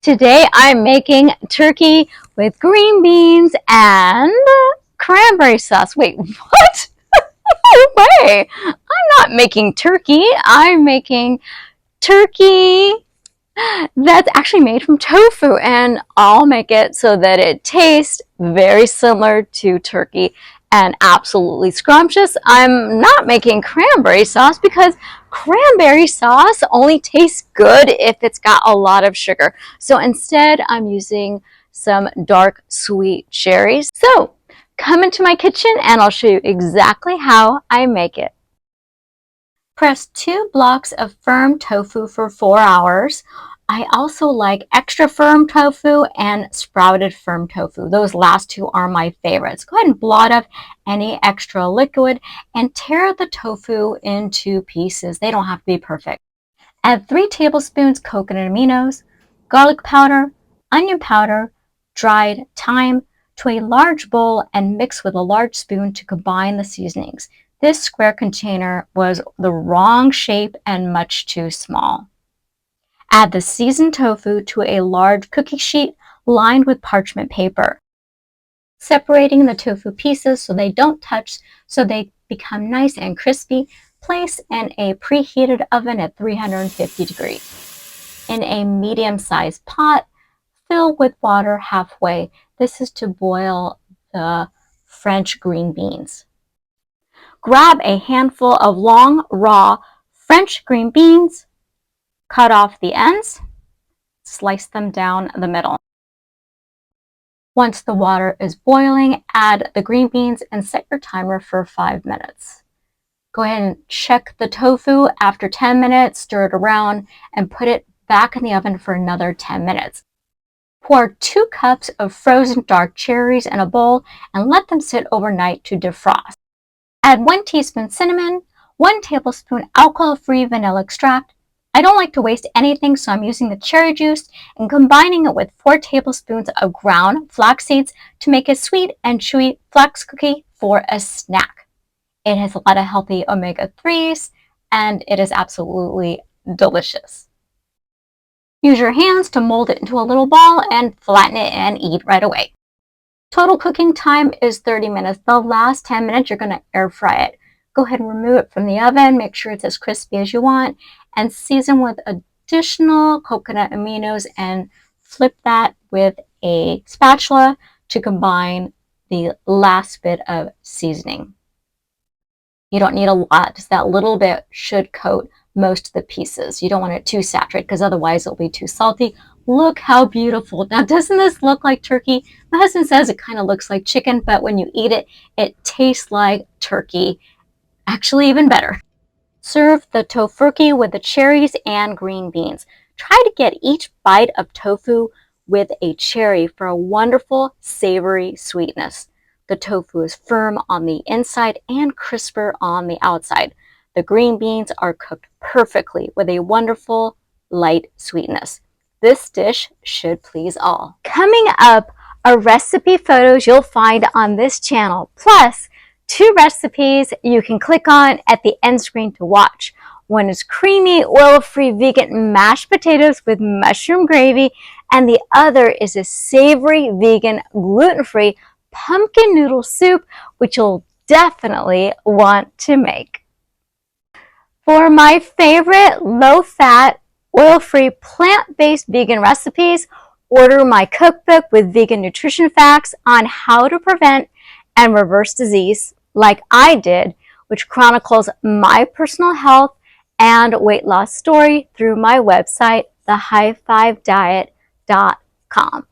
Today I'm making turkey with green beans and cranberry sauce. Wait, what? No way! I'm not making turkey. I'm making turkey that's actually made from tofu, and I'll make it so that it tastes very similar to turkey and absolutely scrumptious. I'm not making cranberry sauce because cranberry sauce only tastes good if it's got a lot of sugar. So instead, I'm using some dark sweet cherries. So come into my kitchen and I'll show you exactly how I make it. Press 2 blocks of firm tofu for 4 hours. I also like extra firm tofu and sprouted firm tofu. Those last two are my favorites. Go ahead and blot off any extra liquid and tear the tofu into pieces. They don't have to be perfect. Add 3 tablespoons coconut aminos, garlic powder, onion powder, dried thyme to a large bowl and mix with a large spoon to combine the seasonings. This square container was the wrong shape and much too small. Add the seasoned tofu to a large cookie sheet lined with parchment paper, separating the tofu pieces so they don't touch, so they become nice and crispy. Place in a preheated oven at 350 degrees. In a medium-sized pot, fill with water halfway. This is to boil the French green beans. Grab a handful of long, raw French green beans, cut off the ends, slice them down the middle. Once the water is boiling, add the green beans and set your timer for 5 minutes. Go ahead and check the tofu after 10 minutes, stir it around, and put it back in the oven for another 10 minutes. Pour 2 cups of frozen dark cherries in a bowl and let them sit overnight to defrost. Add 1 teaspoon cinnamon, 1 tablespoon alcohol-free vanilla extract. I don't like to waste anything, so I'm using the cherry juice and combining it with 4 tablespoons of ground flax seeds to make a sweet and chewy flax cookie for a snack. It has a lot of healthy omega-3s, and it is absolutely delicious. Use your hands to mold it into a little ball and flatten it and eat right away. Total cooking time is 30 minutes. The last 10 minutes, you're going to air fry it. Go ahead and remove it from the oven. Make sure it's as crispy as you want, and season with additional coconut aminos and flip that with a spatula to combine the last bit of seasoning. You don't need a lot, just that little bit should coat most of the pieces. You don't want it too saturated because otherwise it'll be too salty. Look how beautiful. Now, doesn't this look like turkey? My husband says it kind of looks like chicken, but when you eat it, it tastes like turkey. Actually, even better. Serve the tofurkey with the cherries and green beans. Try to get each bite of tofu with a cherry for a wonderful savory sweetness. The tofu is firm on the inside and crisper on the outside. The green beans are cooked perfectly with a wonderful light sweetness. This dish should please all. Coming up are recipe photos you'll find on this channel, plus 2 recipes you can click on at the end screen to watch. One is creamy, oil-free vegan mashed potatoes with mushroom gravy, and the other is a savory, vegan, gluten-free pumpkin noodle soup, which you'll definitely want to make. For my favorite low-fat, oil-free, plant-based vegan recipes, order my cookbook with vegan nutrition facts on how to prevent and reverse disease like I did, which chronicles my personal health and weight loss story through my website, thehigh5diet.com.